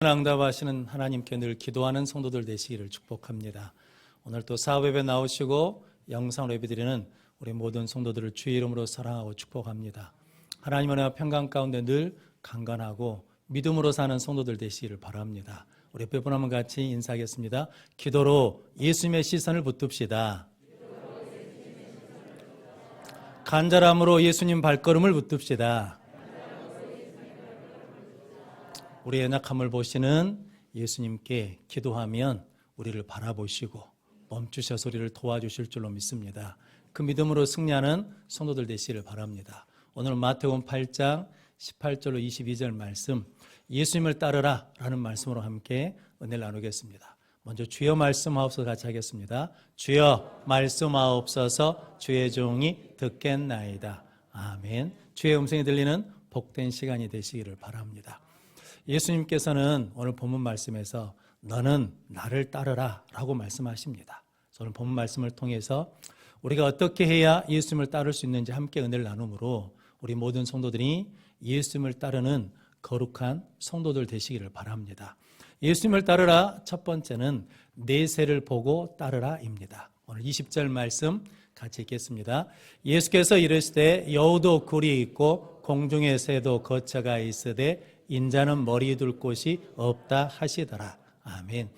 응답하시는 하나님께 늘 기도하는 성도들 되시기를 축복합니다. 오늘 또 사업 예배 나오시고 영상으로 예배드리는 우리 모든 성도들을 주의 이름으로 사랑하고 축복합니다. 하나님 은혜와 평강 가운데 늘 강건하고 믿음으로 사는 성도들 되시기를 바랍니다. 우리 몇 분 한번 같이 인사하겠습니다. 기도로 예수님의 시선을 붙듭시다. 간절함으로 예수님 발걸음을 붙듭시다. 우리의 연약함을 보시는 예수님께 기도하면 우리를 바라보시고 멈추셔서 우리를 도와주실 줄로 믿습니다. 그 믿음으로 승리하는 성도들 되시기를 바랍니다. 오늘 마태복음 8장 18절로 22절 말씀, 예수님을 따르라 라는 말씀으로 함께 은혜를 나누겠습니다. 먼저 주여 말씀하옵소서 같이 하겠습니다. 주여 말씀하옵소서 주의 종이 듣겠나이다. 아멘. 주의 음성이 들리는 복된 시간이 되시기를 바랍니다. 예수님께서는 오늘 본문 말씀에서 너는 나를 따르라 라고 말씀하십니다. 오늘 본문 말씀을 통해서 우리가 어떻게 해야 예수님을 따를 수 있는지 함께 은혜를 나누므로 우리 모든 성도들이 예수님을 따르는 거룩한 성도들 되시기를 바랍니다. 예수님을 따르라 첫 번째는 내세를 보고 따르라입니다. 오늘 20절 말씀 같이 읽겠습니다. 예수께서 이르시되 여우도 굴이 있고 공중의 새도 거처가 있으되 인자는 머리 둘 곳이 없다 하시더라. 아멘.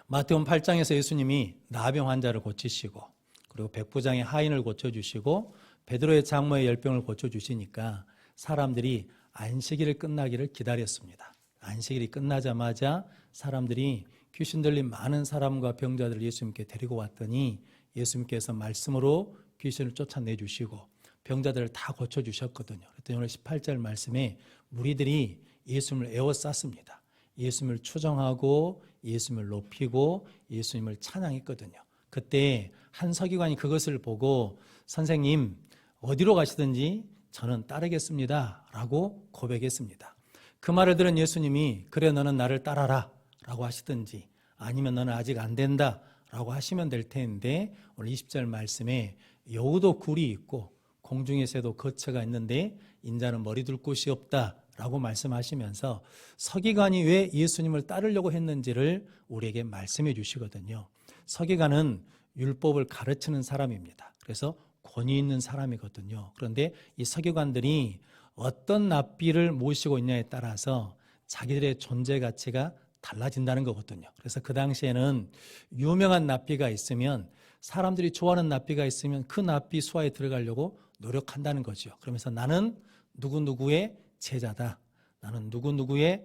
마태복음 8장에서 예수님이 나병 환자를 고치시고 그리고 백부장의 하인을 고쳐주시고 베드로의 장모의 열병을 고쳐주시니까 사람들이 안식일이 끝나기를 기다렸습니다. 안식일이 끝나자마자 사람들이 귀신 들린 많은 사람과 병자들을 예수님께 데리고 왔더니 예수님께서 말씀으로 귀신을 쫓아내주시고 병자들을 다 고쳐주셨거든요. 그랬더니 오늘 18절 말씀에 무리들이 예수님을 에워쌌습니다. 예수님을 추정하고 예수님을 높이고 예수님을 찬양했거든요. 그때 한 서기관이 그것을 보고 선생님 어디로 가시든지 저는 따르겠습니다 라고 고백했습니다. 그 말을 들은 예수님이 그래 너는 나를 따라라 라고 하시든지 아니면 너는 아직 안 된다 라고 하시면 될 텐데 오늘 20절 말씀에 여우도 굴이 있고 공중의 새도 거처가 있는데 인자는 머리 둘 곳이 없다 라고 말씀하시면서 서기관이 왜 예수님을 따르려고 했는지를 우리에게 말씀해 주시거든요. 서기관은 율법을 가르치는 사람입니다. 그래서 권위 있는 사람이거든요. 그런데 이 서기관들이 어떤 납비를 모시고 있냐에 따라서 자기들의 존재 가치가 달라진다는 거거든요. 그래서 그 당시에는 유명한 납비가 있으면 사람들이 좋아하는 납비가 있으면 그 납비 수하에 들어가려고 노력한다는 거죠. 그러면서 나는 누구누구의 제자다. 나는 누구누구의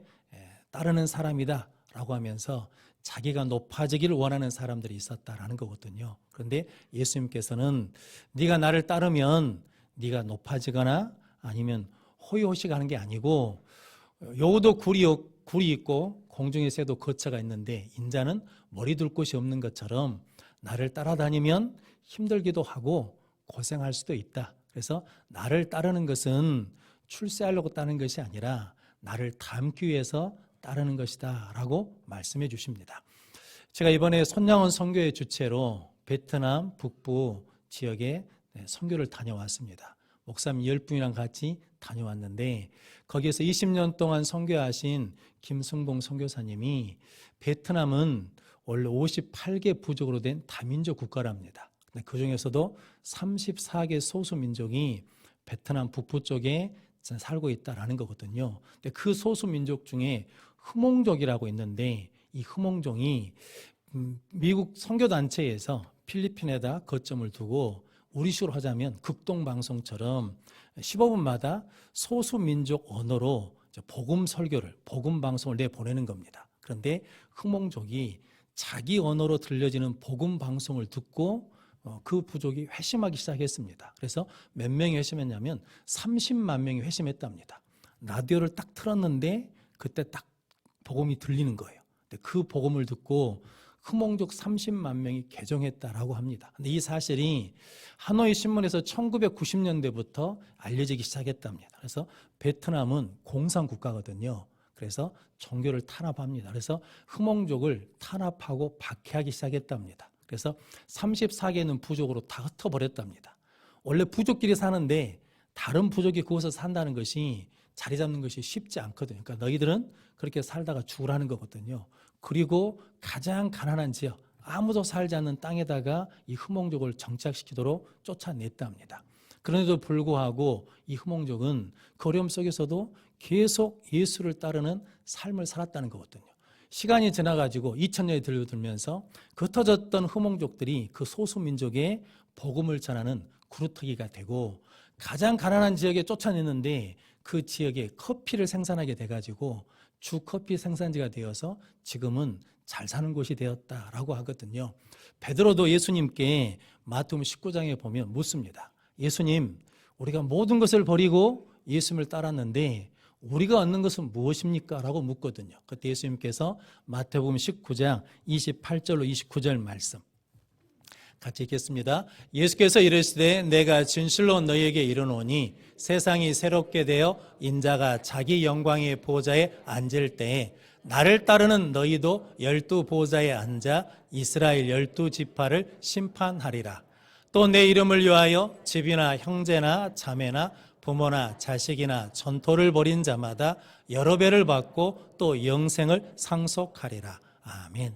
따르는 사람이다. 라고 하면서 자기가 높아지기를 원하는 사람들이 있었다라는 거거든요. 그런데 예수님께서는 네가 나를 따르면 네가 높아지거나 아니면 호의호식하는 게 아니고 여우도 굴이 있고 공중의 새도 거처가 있는데 인자는 머리 둘 곳이 없는 것처럼 나를 따라다니면 힘들기도 하고 고생할 수도 있다. 그래서 나를 따르는 것은 출세하려고 따르는 것이 아니라 나를 닮기 위해서 따르는 것이다 라고 말씀해 주십니다. 제가 이번에 손양원 선교의 주체로 베트남 북부 지역에 선교를 다녀왔습니다. 목사님 10분이랑 같이 다녀왔는데 거기에서 20년 동안 선교하신 김승봉 선교사님이 베트남은 원래 58개 부족으로 된 다민족 국가랍니다. 그 중에서도 34개 소수민족이 베트남 북부 쪽에 살고 있다라는 거거든요. 근데 그 소수민족 중에 흐몽족이라고 있는데 이 흐몽족이 미국 선교단체에서 필리핀에다 거점을 두고 우리식으로 하자면 극동방송처럼 15분마다 소수민족 언어로 복음 설교를, 복음 방송을 내보내는 겁니다. 그런데 흐몽족이 자기 언어로 들려지는 복음 방송을 듣고 그 부족이 회심하기 시작했습니다. 그래서 몇 명이 회심했냐면 30만 명이 회심했답니다. 라디오를 딱 틀었는데 그때 딱 복음이 들리는 거예요. 근데 그 복음을 듣고 흐몽족 30만 명이 개종했다라고 합니다. 근데 이 사실이 하노이 신문에서 1990년대부터 알려지기 시작했답니다. 그래서 베트남은 공산국가거든요. 그래서 종교를 탄압합니다. 그래서 흐몽족을 탄압하고 박해하기 시작했답니다. 그래서 34개는 부족으로 다 흩어버렸답니다. 원래 부족끼리 사는데 다른 부족이 그곳에서 산다는 것이 자리 잡는 것이 쉽지 않거든요. 그러니까 너희들은 그렇게 살다가 죽으라는 거거든요. 그리고 가장 가난한 지역, 아무도 살지 않는 땅에다가 이 흠몽족을 정착시키도록 쫓아냈답니다. 그런데도 불구하고 이 흠몽족은 그 어려움 속에서도 계속 예수를 따르는 삶을 살았다는 거거든요. 시간이 지나가지고 2000년이 들면서 흩어졌던 흠몽족들이 그 소수민족의 복음을 전하는 구루터기가 되고, 가장 가난한 지역에 쫓아냈는데 그 지역에 커피를 생산하게 돼가지고 주커피 생산지가 되어서 지금은 잘 사는 곳이 되었다라고 하거든요. 베드로도 예수님께 마태복음 19장에 보면 묻습니다. 예수님, 우리가 모든 것을 버리고 예수님을 따랐는데 우리가 얻는 것은 무엇입니까? 라고 묻거든요. 그때 예수님께서 마태복음 19장 28절로 29절 말씀 같이 읽겠습니다. 예수께서 이르시되 내가 진실로 너희에게 이르노니 세상이 새롭게 되어 인자가 자기 영광의 보좌에 앉을 때에 나를 따르는 너희도 12 보좌에 앉아 이스라엘 12지파를 심판하리라. 또 내 이름을 위하여 집이나 형제나 자매나 부모나 자식이나 전토를 벌인 자마다 여러 배를 받고 또 영생을 상속하리라. 아멘.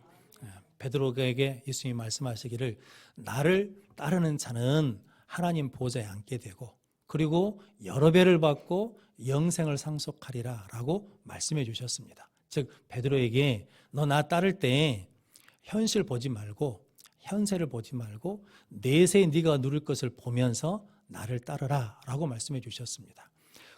베드로에게 예수님이 말씀하시기를 나를 따르는 자는 하나님 보좌에 앉게 되고 그리고 여러 배를 받고 영생을 상속하리라 라고 말씀해 주셨습니다. 즉 베드로에게 너 나 따를 때 현실 보지 말고 현세를 보지 말고 내세 네가 누릴 것을 보면서 나를 따르라 라고 말씀해 주셨습니다.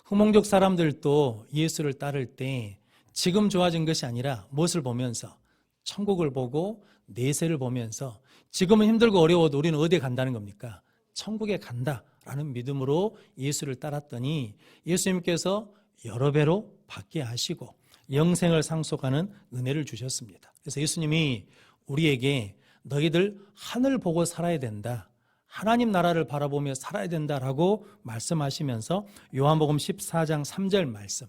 흠몽족 사람들도 예수를 따를 때 지금 좋아진 것이 아니라 무엇을 보면서 천국을 보고 내세를 보면서 지금은 힘들고 어려워도 우리는 어디에 간다는 겁니까? 천국에 간다라는 믿음으로 예수를 따랐더니 예수님께서 여러 배로 받게 하시고 영생을 상속하는 은혜를 주셨습니다. 그래서 예수님이 우리에게 너희들 하늘 보고 살아야 된다, 하나님 나라를 바라보며 살아야 된다라고 말씀하시면서 요한복음 14장 3절 말씀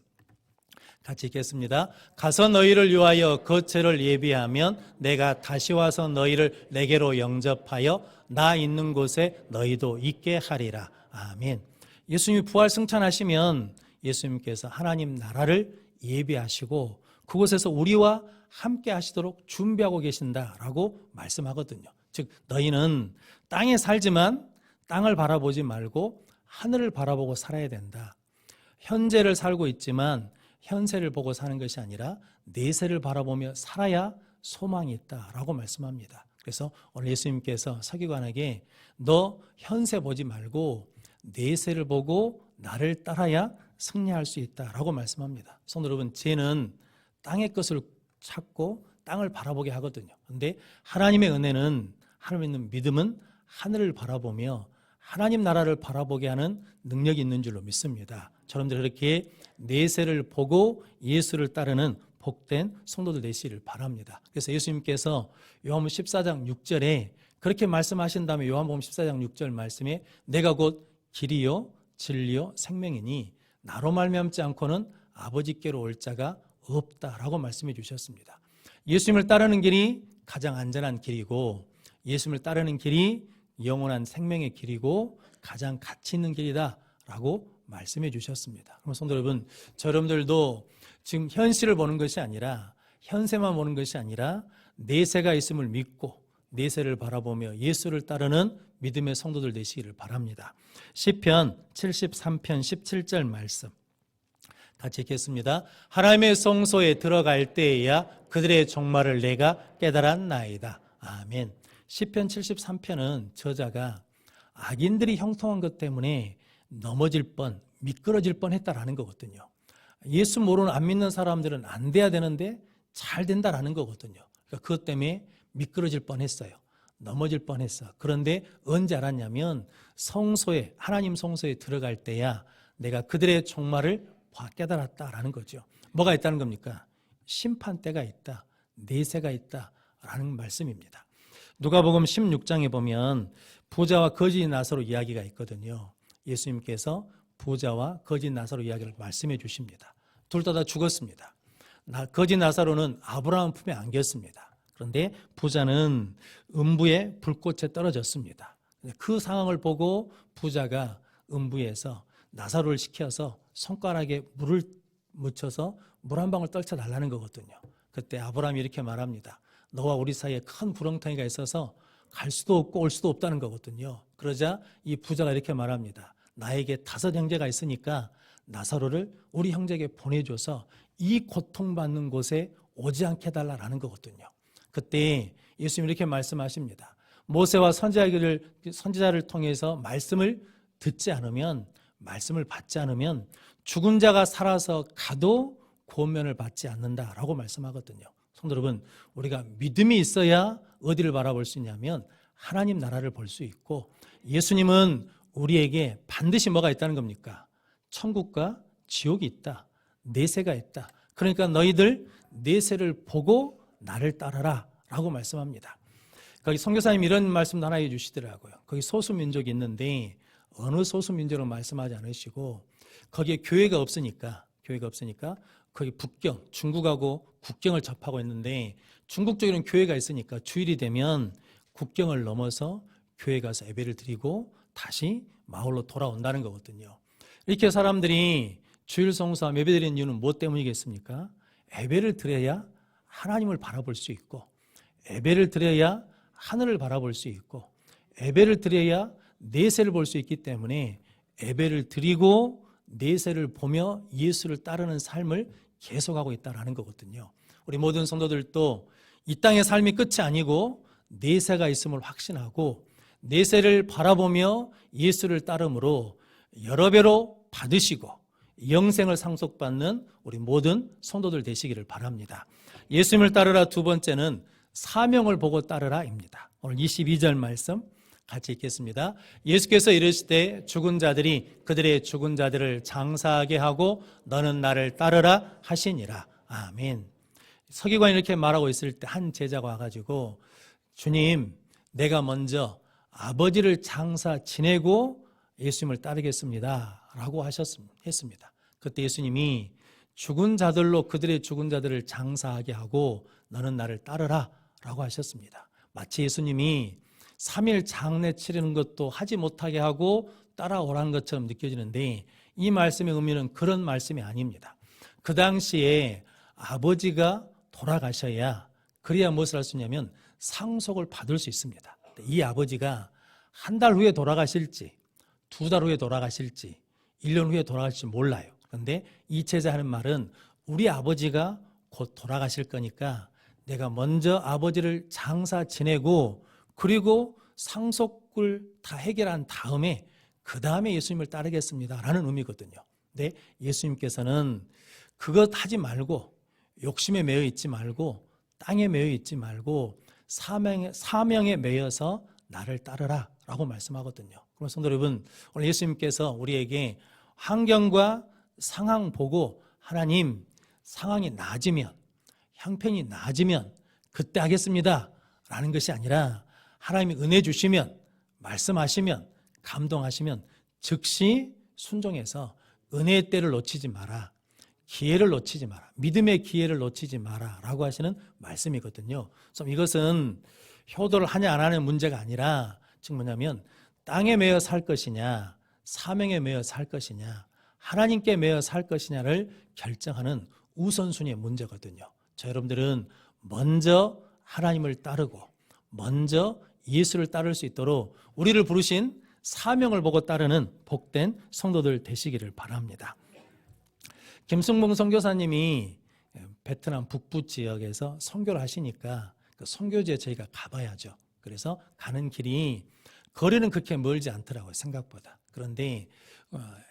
같이 읽겠습니다. 가서 너희를 위하여 거처를 예비하면 내가 다시 와서 너희를 내게로 영접하여 나 있는 곳에 너희도 있게 하리라. 아멘. 예수님이 부활 승천하시면 예수님께서 하나님 나라를 예비하시고 그곳에서 우리와 함께 하시도록 준비하고 계신다라고 말씀하거든요. 즉 너희는 땅에 살지만 땅을 바라보지 말고 하늘을 바라보고 살아야 된다. 현재를 살고 있지만 현세를 보고 사는 것이 아니라 내세를 바라보며 살아야 소망이 있다라고 말씀합니다. 그래서 오늘 예수님께서 서기관에게 너 현세 보지 말고 내세를 보고 나를 따라야 승리할 수 있다라고 말씀합니다. 성도 여러분, 죄는 땅의 것을 찾고 땅을 바라보게 하거든요. 그런데 하나님의 은혜는, 하나님 있는 믿음은 하늘을 바라보며 하나님 나라를 바라보게 하는 능력이 있는 줄로 믿습니다. 저러분들 그렇게 내세를 보고 예수를 따르는 복된 성도들 되시기를 바랍니다. 그래서 예수님께서 요한복음 14장 6절에 그렇게 말씀하신 다음에 요한복음 14장 6절 말씀에 내가 곧 길이요 진리요 생명이니 나로 말미암지 않고는 아버지께로 올 자가 없다라고 말씀해 주셨습니다. 예수님을 따르는 길이 가장 안전한 길이고 예수님을 따르는 길이 영원한 생명의 길이고 가장 가치 있는 길이다라고 말씀해 주셨습니다. 그럼 성도 여러분, 여러분들도 지금 현실을 보는 것이 아니라 현세만 보는 것이 아니라 내세가 있음을 믿고 내세를 바라보며 예수를 따르는 믿음의 성도들 되시기를 바랍니다. 시편 73편 17절 말씀 같이 읽겠습니다. 하나님의 성소에 들어갈 때에야 그들의 종말을 내가 깨달았나이다. 아멘. 시편 73편은 저자가 악인들이 형통한 것 때문에 넘어질 뻔, 미끄러질 뻔했다라는 거거든요. 예수 모르는 안 믿는 사람들은 안 돼야 되는데 잘 된다라는 거거든요. 그러니까 그것 때문에 미끄러질 뻔했어요. 넘어질 뻔했어. 그런데 언제 알았냐면 성소에, 하나님 성소에 들어갈 때야 내가 그들의 종말을 깨달았다라는 거죠. 뭐가 있다는 겁니까? 심판대가 있다, 내세가 있다라는 말씀입니다. 누가복음 16장에 보면 부자와 거지 나사로 이야기가 있거든요. 예수님께서 부자와 거지 나사로 이야기를 말씀해 주십니다. 둘 다 죽었습니다. 거지 나사로는 아브라함 품에 안겼습니다. 그런데 부자는 음부의 불꽃에 떨어졌습니다. 그 상황을 보고 부자가 음부에서 나사로를 시켜서 손가락에 물을 묻혀서 물 한 방울 떨쳐달라는 거거든요. 그때 아브라함이 이렇게 말합니다. 너와 우리 사이에 큰 구렁텅이가 있어서 갈 수도 없고 올 수도 없다는 거거든요. 그러자 이 부자가 이렇게 말합니다. 나에게 5 형제가 있으니까 나사로를 우리 형제에게 보내줘서 이 고통받는 곳에 오지 않게 해달라는 거거든요. 그때 예수님이 이렇게 말씀하십니다. 모세와 선지자를 통해서 말씀을 듣지 않으면, 말씀을 받지 않으면 죽은 자가 살아서 가도 구원면을 받지 않는다라고 말씀하거든요. 성도 여러분, 우리가 믿음이 있어야 어디를 바라볼 수 있냐면 하나님 나라를 볼 수 있고, 예수님은 우리에게 반드시 뭐가 있다는 겁니까? 천국과 지옥이 있다. 내세가 있다. 그러니까 너희들 내세를 보고 나를 따르라 라고 말씀합니다. 거기 선교사님이 이런 말씀도 하나 해주시더라고요. 거기 소수민족이 있는데 어느 소수민족으로 말씀하지 않으시고, 거기에 교회가 없으니까 거기 북경, 중국하고 국경을 접하고 있는데, 중국 쪽에는 교회가 있으니까 주일이 되면 국경을 넘어서 교회 가서 예배를 드리고 다시 마을로 돌아온다는 거거든요. 이렇게 사람들이 주일 성수와 예배 드리는 이유는 무엇 때문이겠습니까? 예배를 드려야 하나님을 바라볼 수 있고, 예배를 드려야 하늘을 바라볼 수 있고, 예배를 드려야 내세를 볼 수 있기 때문에 예배를 드리고 내세를 보며 예수를 따르는 삶을 계속하고 있다는 거거든요. 우리 모든 성도들도 이 땅의 삶이 끝이 아니고 내세가 있음을 확신하고 내세를 바라보며 예수를 따름으로 여러 배로 받으시고 영생을 상속받는 우리 모든 성도들 되시기를 바랍니다. 예수님을 따르라 두 번째는 사명을 보고 따르라입니다. 오늘 22절 말씀 같이 읽겠습니다. 예수께서 이르시되 죽은 자들이 그들의 죽은 자들을 장사하게 하고 너는 나를 따르라 하시니라. 아멘. 서기관이 이렇게 말하고 있을 때 한 제자가 와가지고 주님, 내가 먼저 아버지를 장사 지내고 예수님을 따르겠습니다 라고 했습니다. 그때 예수님이 죽은 자들로 그들의 죽은 자들을 장사하게 하고 너는 나를 따르라 라고 하셨습니다. 마치 예수님이 3일 장례 치르는 것도 하지 못하게 하고 따라오라는 것처럼 느껴지는데, 이 말씀의 의미는 그런 말씀이 아닙니다. 그 당시에 아버지가 돌아가셔야, 그래야 무엇을 할 수 있냐면 상속을 받을 수 있습니다. 이 아버지가 한 달 후에 돌아가실지 2달 후에 돌아가실지 1년 후에 돌아가실지 몰라요. 그런데 이 제자 하는 말은 우리 아버지가 곧 돌아가실 거니까 내가 먼저 아버지를 장사 지내고 그리고 상속을 다 해결한 다음에 그 다음에 예수님을 따르겠습니다 라는 의미거든요. 근데 예수님께서는 그것 하지 말고, 욕심에 매여 있지 말고, 땅에 매여 있지 말고 사명에 매여서 나를 따르라 라고 말씀하거든요. 그럼 성도 여러분, 오늘 예수님께서 우리에게 환경과 상황 보고 하나님 상황이 나아지면, 형편이 나아지면 그때 하겠습니다 라는 것이 아니라, 하나님이 은혜 주시면, 말씀하시면, 감동하시면 즉시 순종해서 은혜의 때를 놓치지 마라, 기회를 놓치지 마라, 믿음의 기회를 놓치지 마라 라고 하시는 말씀이거든요. 그래서 이것은 효도를 하냐 안 하는 문제가 아니라 즉 뭐냐면 땅에 매여 살 것이냐 사명에 매여 살 것이냐 하나님께 매여 살 것이냐를 결정하는 우선순위의 문제거든요. 저 여러분들은 먼저 하나님을 따르고 먼저 예수를 따를 수 있도록 우리를 부르신 사명을 보고 따르는 복된 성도들 되시기를 바랍니다. 김승봉 선교사님이 베트남 북부 지역에서 선교를 하시니까 그 선교지에 저희가 가봐야죠. 그래서 가는 길이 거리는 그렇게 멀지 않더라고요, 생각보다. 그런데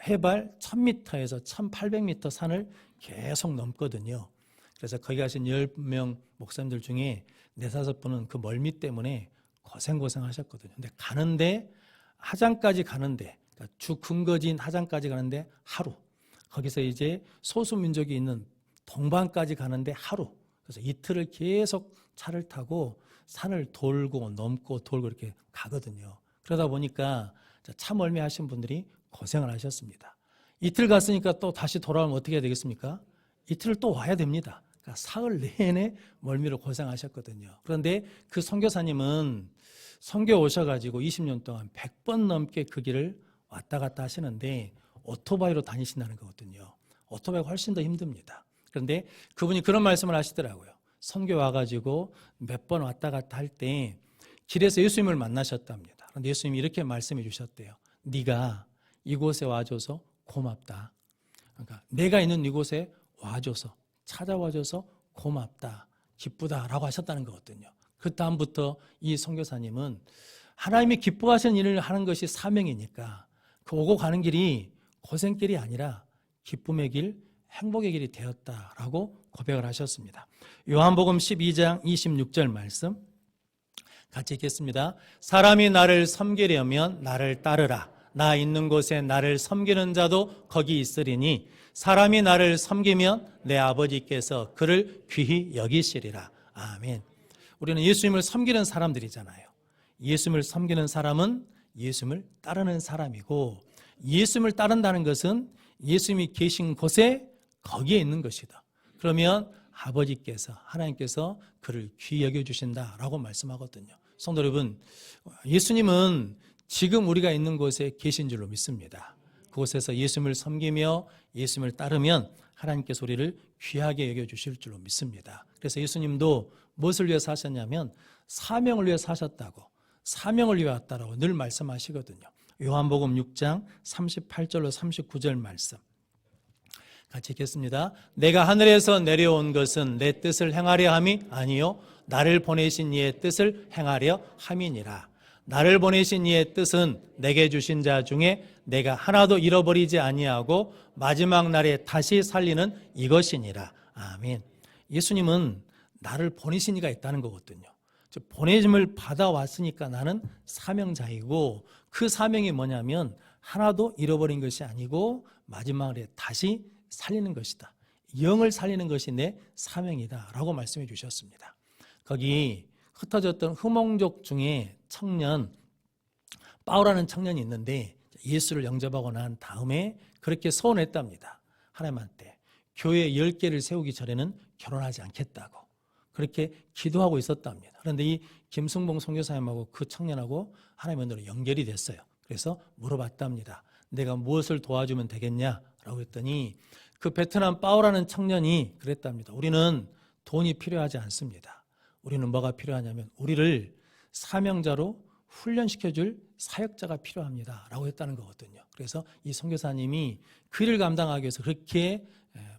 해발 1000m에서 1800m 산을 계속 넘거든요. 그래서 거기 가신 10명 목사님들 중에 4-5분은 그 멀미 때문에 고생하셨거든요. 근데 가는데 하장까지 가는데, 그러니까 주 근거지인 하장까지 가는데 하루, 거기서 이제 소수민족이 있는 동방까지 가는데 하루, 그래서 이틀을 계속 차를 타고 산을 돌고 넘고 돌고 이렇게 가거든요. 그러다 보니까 차 멀미하신 분들이 고생을 하셨습니다. 이틀 갔으니까 또 다시 돌아오면 어떻게 해야 되겠습니까? 이틀을 또 와야 됩니다. 그러니까 사흘 내내 멀미로 고생하셨거든요. 그런데 그 선교사님은 선교 오셔가지고 20년 동안 100번 넘게 그 길을 왔다 갔다 하시는데 오토바이로 다니신다는 거거든요. 오토바이가 훨씬 더 힘듭니다. 그런데 그분이 그런 말씀을 하시더라고요. 선교 와가지고 몇 번 왔다 갔다 할 때 길에서 예수님을 만나셨답니다. 그런데 예수님이 이렇게 말씀해 주셨대요. 네가 이곳에 와줘서 고맙다. 그러니까 내가 있는 이곳에 와줘서, 찾아와줘서 고맙다, 기쁘다라고 하셨다는 거거든요. 그 다음부터 이 선교사님은 하나님이 기뻐하시는 일을 하는 것이 사명이니까 그 오고 가는 길이 고생길이 아니라 기쁨의 길, 행복의 길이 되었다라고 고백을 하셨습니다. 요한복음 12장 26절 말씀 같이 읽겠습니다. 사람이 나를 섬기려면 나를 따르라. 나 있는 곳에 나를 섬기는 자도 거기 있으리니 사람이 나를 섬기면 내 아버지께서 그를 귀히 여기시리라. 아멘. 우리는 예수님을 섬기는 사람들이잖아요. 예수님을 섬기는 사람은 예수님을 따르는 사람이고, 예수님을 따른다는 것은 예수님이 계신 곳에 거기에 있는 것이다. 그러면 아버지께서, 하나님께서 그를 귀히 여겨주신다라고 말씀하거든요. 성도 여러분, 예수님은 지금 우리가 있는 곳에 계신 줄로 믿습니다. 그곳에서 예수님을 섬기며 예수님을 따르면 하나님께서 우리를 귀하게 여겨주실 줄로 믿습니다. 그래서 예수님도 무엇을 위해 사셨냐면 사명을 위해 사셨다고, 사명을 위해 왔다라고 늘 말씀하시거든요. 요한복음 6장 38절로 39절 말씀 같이 읽겠습니다. 내가 하늘에서 내려온 것은 내 뜻을 행하려 함이 아니요 나를 보내신 이의 뜻을 행하려 함이니라. 나를 보내신 이의 뜻은 내게 주신 자 중에 내가 하나도 잃어버리지 아니하고 마지막 날에 다시 살리는 이것이니라. 아멘. 예수님은 나를 보내신 이가 있다는 거거든요. 즉 보내심을 받아왔으니까 나는 사명자이고, 그 사명이 뭐냐면 하나도 잃어버린 것이 아니고 마지막에 다시 살리는 것이다. 영을 살리는 것이 내 사명이다 라고 말씀해 주셨습니다. 거기 흩어졌던 후몽족 중에 청년 바울이라는 청년이 있는데 예수를 영접하고 난 다음에 그렇게 서원했답니다. 하나님한테 교회 10개를 세우기 전에는 결혼하지 않겠다고 그렇게 기도하고 있었답니다. 그런데 이 김승봉 선교사님하고 그 청년하고 하나님의 은혜로 연결이 됐어요. 그래서 물어봤답니다. 내가 무엇을 도와주면 되겠냐라고 했더니 그 베트남 바오라는 청년이 그랬답니다. 우리는 돈이 필요하지 않습니다. 우리는 뭐가 필요하냐면 우리를 사명자로 훈련시켜줄 사역자가 필요합니다 라고 했다는 거거든요. 그래서 이 선교사님이 그 일을 감당하기 위해서 그렇게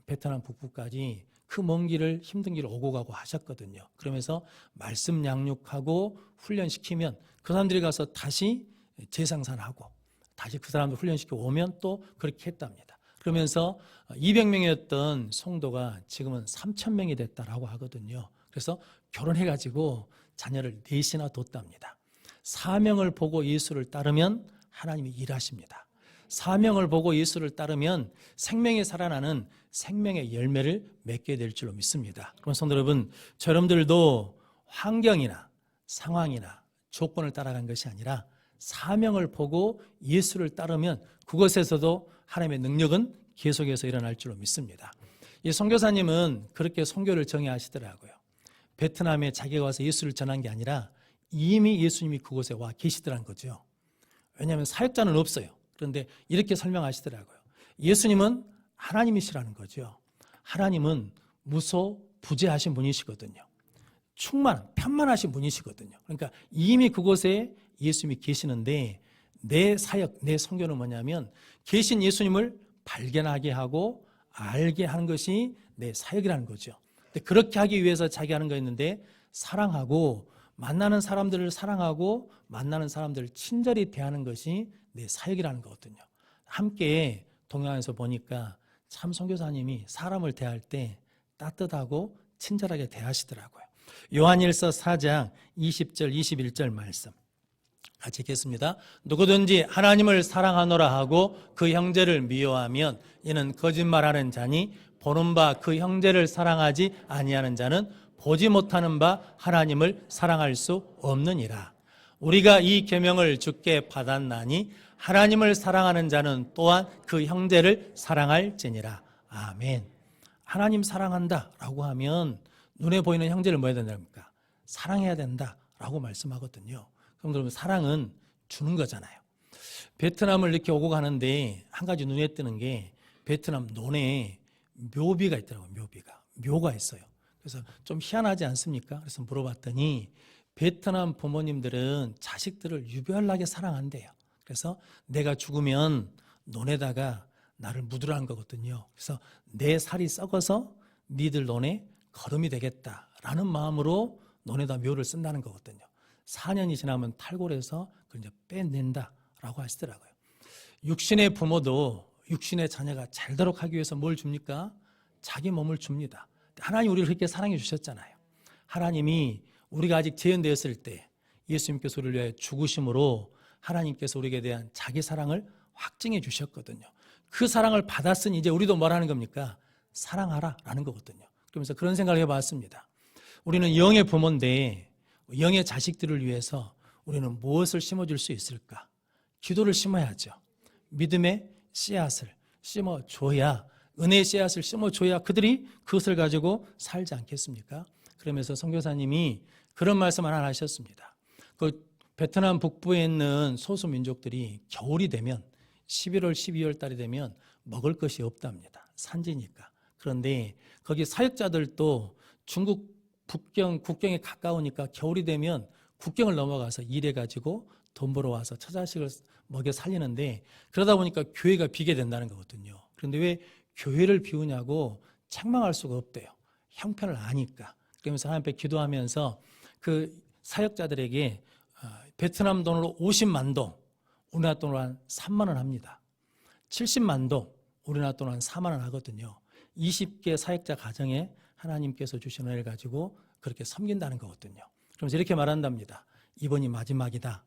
베트남 북부까지 그 먼 길을, 힘든 길을 오고 가고 하셨거든요. 그러면서 말씀 양육하고 훈련시키면 그 사람들이 가서 다시 재생산하고 다시 그 사람들 훈련시키고 오면 또 그렇게 했답니다. 그러면서 200명이었던 성도가 지금은 3,000명이 됐다라고 하거든요. 그래서 결혼해가지고 자녀를 넷이나 뒀답니다. 사명을 보고 예수를 따르면 하나님이 일하십니다. 사명을 보고 예수를 따르면 생명이 살아나는 생명의 열매를 맺게 될 줄로 믿습니다. 그럼 성도 여러분, 여러분들도 환경이나 상황이나 조건을 따라간 것이 아니라 사명을 보고 예수를 따르면 그것에서도 하나님의 능력은 계속해서 일어날 줄로 믿습니다. 이 선교사님은 그렇게 선교를 정의하시더라고요. 베트남에 자기가 와서 예수를 전한 게 아니라 이미 예수님이 그곳에 와 계시더라는 거죠. 왜냐하면 사역자는 없어요. 그런데 이렇게 설명하시더라고요. 예수님은 하나님이시라는 거죠. 하나님은 무소부재하신 분이시거든요. 편만하신 분이시거든요. 그러니까 이미 그곳에 예수님이 계시는데 내 사역, 내 선교는 뭐냐면 계신 예수님을 발견하게 하고 알게 하는 것이 내 사역이라는 거죠. 근데 그렇게 하기 위해서 자기가 하는 거였는데 사랑하고 만나는 사람들을 사랑하고 만나는 사람들을 친절히 대하는 것이 내 사역이라는 거거든요. 함께 동행하면서 보니까 참 선교사님이 사람을 대할 때 따뜻하고 친절하게 대하시더라고요. 요한일서 4장 20절 21절 말씀 같이 읽겠습니다. 누구든지 하나님을 사랑하노라 하고 그 형제를 미워하면 이는 거짓말하는 자니 보는 바 그 형제를 사랑하지 아니하는 자는 보지 못하는 바 하나님을 사랑할 수 없느니라. 우리가 이 계명을 주께 받았나니 하나님을 사랑하는 자는 또한 그 형제를 사랑할지니라. 아멘. 하나님 사랑한다라고 하면 눈에 보이는 형제를 뭐 해야 된답니까? 사랑해야 된다라고 말씀하거든요. 그럼 여러분, 사랑은 주는 거잖아요. 베트남을 이렇게 오고 가는데 한 가지 눈에 띄는 게 베트남 논에 묘비가 있더라고요. 묘가 있어요. 그래서 좀 희한하지 않습니까? 그래서 물어봤더니 베트남 부모님들은 자식들을 유별나게 사랑한대요. 그래서 내가 죽으면 논에다가 나를 묻으라는 거거든요. 그래서 내 살이 썩어서 니들 논에 거름이 되겠다라는 마음으로 논에다 묘를 쓴다는 거거든요. 4년이 지나면 탈골을 해서 그걸 이제 빼낸다라고 하시더라고요. 육신의 부모도 육신의 자녀가 잘 되도록 하기 위해서 뭘 줍니까? 자기 몸을 줍니다. 하나님 우리를 그렇게 사랑해 주셨잖아요. 하나님이 우리가 아직 재현되었을 때 예수님께서 우리를 위해 죽으심으로 하나님께서 우리에게 대한 자기 사랑을 확증해 주셨거든요. 그 사랑을 받았으니 이제 우리도 뭐라는 겁니까? 사랑하라라는 거거든요. 그러면서 그런 생각을 해봤습니다. 우리는 영의 부모인데 영의 자식들을 위해서 우리는 무엇을 심어줄 수 있을까? 기도를 심어야죠. 믿음의 씨앗을 심어줘야, 은혜의 씨앗을 심어줘야 그들이 그것을 가지고 살지 않겠습니까? 그러면서 선교사님이 그런 말씀 하나 하셨습니다. 그 베트남 북부에 있는 소수민족들이 겨울이 되면 11월, 12월 달이 되면 먹을 것이 없답니다. 산지니까. 그런데 거기 사역자들도 중국 국경에 가까우니까 겨울이 되면 국경을 넘어가서 일해가지고 돈 벌어와서 처자식을 먹여 살리는데 그러다 보니까 교회가 비게 된다는 거거든요. 그런데 왜 교회를 비우냐고 책망할 수가 없대요. 형편을 아니까. 그러면서 하나님 앞에 기도하면서 그 사역자들에게 베트남 돈으로 50만 동, 우리나라 돈으로 한 3만 원 합니다. 70만 동, 우리나라 돈으로 한 4만 원 하거든요. 20개 사역자 가정에 하나님께서 주신 은혜를 가지고 그렇게 섬긴다는 거거든요. 그러면서 이렇게 말한답니다. 이번이 마지막이다.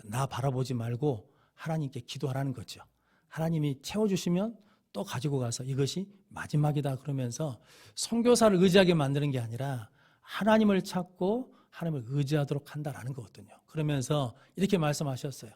나 바라보지 말고 하나님께 기도하라는 거죠. 하나님이 채워주시면 또 가지고 가서 이것이 마지막이다 그러면서 선교사를 의지하게 만드는 게 아니라 하나님을 찾고 하나님을 의지하도록 한다라는 거거든요. 그러면서 이렇게 말씀하셨어요.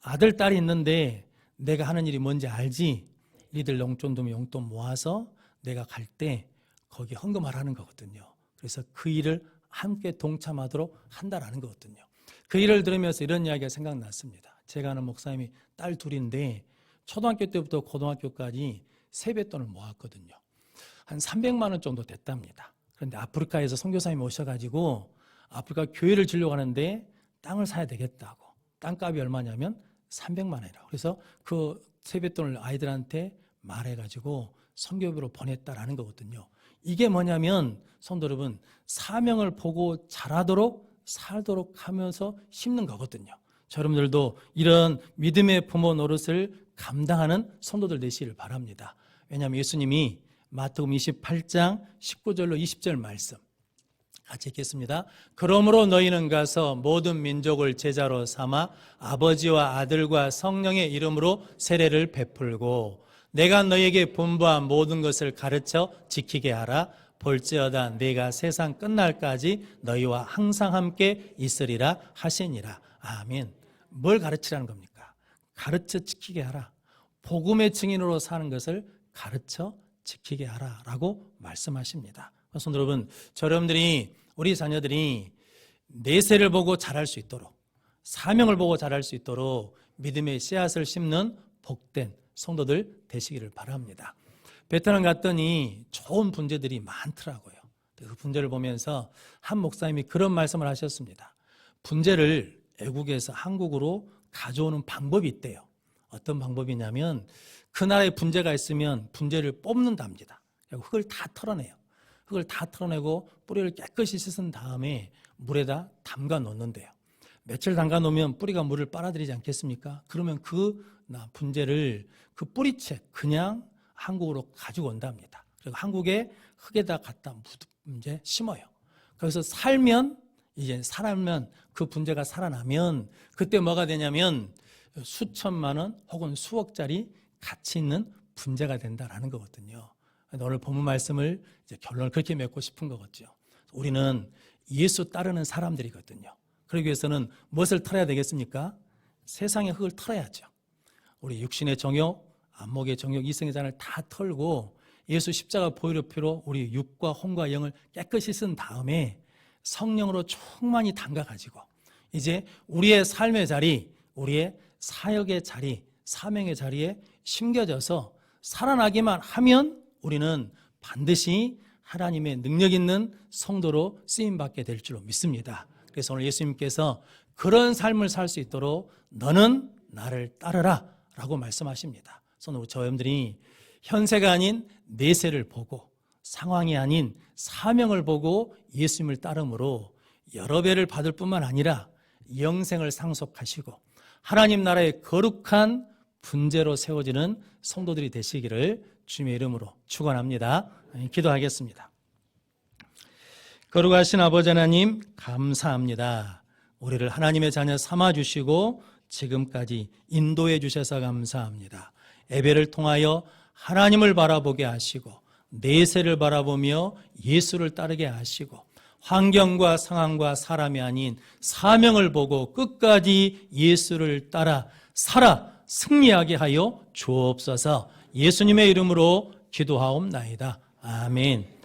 아들, 딸이 있는데 내가 하는 일이 뭔지 알지? 니들 용돈 두면 용돈 모아서 내가 갈 때 거기 헌금하라는 거거든요. 그래서 그 일을 함께 동참하도록 한다라는 거거든요. 그 일을 들으면서 이런 이야기가 생각났습니다. 제가 아는 목사님이 딸 둘인데 초등학교 때부터 고등학교까지 세뱃돈을 모았거든요. 한 300만 원 정도 됐답니다. 그런데 아프리카에서 선교사님이 오셔가지고 아프리카 교회를 지려고 하는데 땅을 사야 되겠다고. 땅값이 얼마냐면 300만 원이라고. 그래서 그 세뱃돈을 아이들한테 말해가지고 선교비로 보냈다라는 거거든요. 이게 뭐냐면 성도 여러분, 사명을 보고 자라도록 살도록 하면서 심는 거거든요. 여러분들도 이런 믿음의 부모 노릇을 감당하는 성도들 되시기를 바랍니다. 왜냐하면 예수님이 마태복음 28장 19절로 20절 말씀 같이 읽겠습니다. 그러므로 너희는 가서 모든 민족을 제자로 삼아 아버지와 아들과 성령의 이름으로 세례를 베풀고 내가 너희에게 분부한 모든 것을 가르쳐 지키게 하라. 볼지어다 내가 세상 끝날까지 너희와 항상 함께 있으리라 하시니라. 아멘. 뭘 가르치라는 겁니까? 가르쳐 지키게 하라. 복음의 증인으로 사는 것을 가르쳐 지키게 하라라고 말씀하십니다. 그래서 여러분, 여러분들이 우리 자녀들이 내세를 보고 자랄 수 있도록 사명을 보고 자랄 수 있도록 믿음의 씨앗을 심는 복된 성도들 되시기를 바랍니다. 베트남 갔더니 좋은 분재들이 많더라고요. 그 분재를 보면서 한 목사님이 그런 말씀을 하셨습니다. 분재를 외국에서 한국으로 가져오는 방법이 있대요. 어떤 방법이냐면 그 나라에 분재가 있으면 분재를 뽑는답니다. 흙을 다 털어내요. 흙을 다 털어내고 뿌리를 깨끗이 씻은 다음에 물에다 담가 놓는데요. 며칠 담가 놓으면 뿌리가 물을 빨아들이지 않겠습니까? 그러면 그 분재를 그 뿌리채 그냥 한국으로 가지고 온답니다. 그리고 한국에 흙에다 갖다 이제 심어요. 그래서 살면 그 분재가 살아나면 그때 뭐가 되냐면 수천만 원 혹은 수억짜리 가치 있는 분재가 된다라는 거거든요. 오늘 본문 말씀을 이제 결론을 그렇게 맺고 싶은 거겠죠. 우리는 예수 따르는 사람들이거든요. 그러기 위해서는 무엇을 털어야 되겠습니까? 세상의 흙을 털어야죠. 우리 육신의 정욕, 안목의 정욕, 이성의 잔을 다 털고 예수 십자가 보혈의 피로 우리 육과 혼과 영을 깨끗이 쓴 다음에 성령으로 충만히 담가가지고 이제 우리의 삶의 자리, 우리의 사역의 자리, 사명의 자리에 심겨져서 살아나기만 하면 우리는 반드시 하나님의 능력 있는 성도로 쓰임받게 될 줄로 믿습니다. 그래서 오늘 예수님께서 그런 삶을 살 수 있도록 너는 나를 따르라 라고 말씀하십니다. 그래서 저 여러분들이 현세가 아닌 내세를 보고 상황이 아닌 사명을 보고 예수님을 따름으로 여러 배를 받을 뿐만 아니라 영생을 상속하시고 하나님 나라의 거룩한 분재로 세워지는 성도들이 되시기를 주님의 이름으로 축원합니다. 기도하겠습니다. 거룩하신 아버지 하나님 감사합니다. 우리를 하나님의 자녀 삼아주시고 지금까지 인도해 주셔서 감사합니다. 예배를 통하여 하나님을 바라보게 하시고 내세를 바라보며 예수를 따르게 하시고 환경과 상황과 사람이 아닌 사명을 보고 끝까지 예수를 따라 살아 승리하게 하여 주옵소서. 예수님의 이름으로 기도하옵나이다. 아멘.